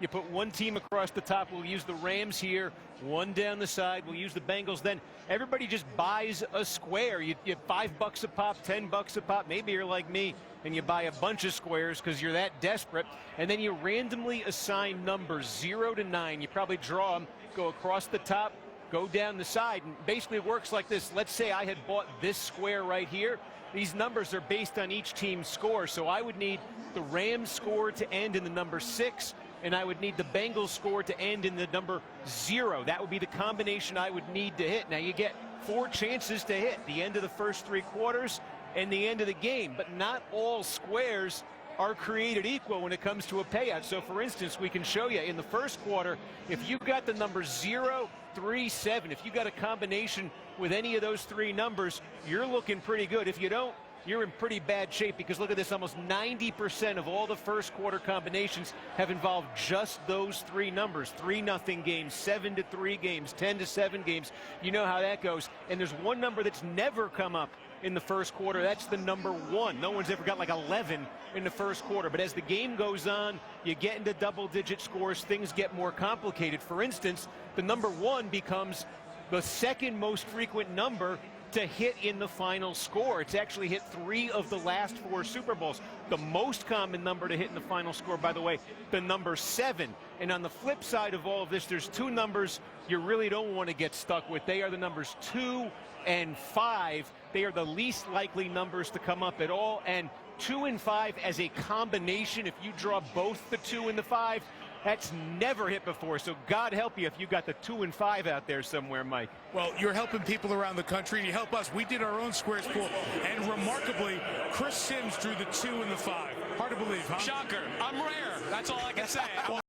You put one team across the top. We'll use the Rams here. One down the side. We'll use the Bengals. Then everybody just buys a square. You $5 a pop, $10 a pop. Maybe you're like me and you buy a bunch of squares because you're that desperate. And then you randomly assign numbers 0 to 9. You probably draw them, go across the top, go down the side, and basically it works like this. Let's say I had bought this square right here. These numbers are based on each team's score, so I would need the Rams score to end in the number 6, and I would need the Bengals score to end in the number 0. That would be the combination I would need to hit. Now you get 4 chances to hit, the end of the first 3 quarters and the end of the game, but not all squares are created equal when it comes to a payout. So for instance, we can show you in the first quarter, if you got the number 0, 3, 7, if you got a combination with any of those 3 numbers, you're looking pretty good. If you don't, you're in pretty bad shape, because look at this, almost 90% of all the first quarter combinations have involved just those 3 numbers. 3-0 games, 7-3 games, 10-7 games. You know how that goes. And there's one number that's never come up in the first quarter. That's the number 1. No one's ever got like 11 in the first quarter. But as the game goes on, you get into double-digit scores, things get more complicated. For instance, the number 1 becomes the second most frequent number to hit in the final score. It's actually hit 3 of the last 4 Super Bowls. The most common number to hit in the final score, by the way, the number 7. And on the flip side of all of this, there's 2 numbers you really don't want to get stuck with. They are the numbers 2 and 5. They are the least likely numbers to come up at all. And 2 and 5 as a combination, if you draw both the 2 and the 5, that's never hit before. So God help you if you got the 2 and 5 out there somewhere, Mike. Well, you're helping people around the country, and you help us. We did our own squares pool, and remarkably, Chris Sims drew the 2 and the 5. Hard to believe, huh? Shocker. I'm rare. That's all I can say.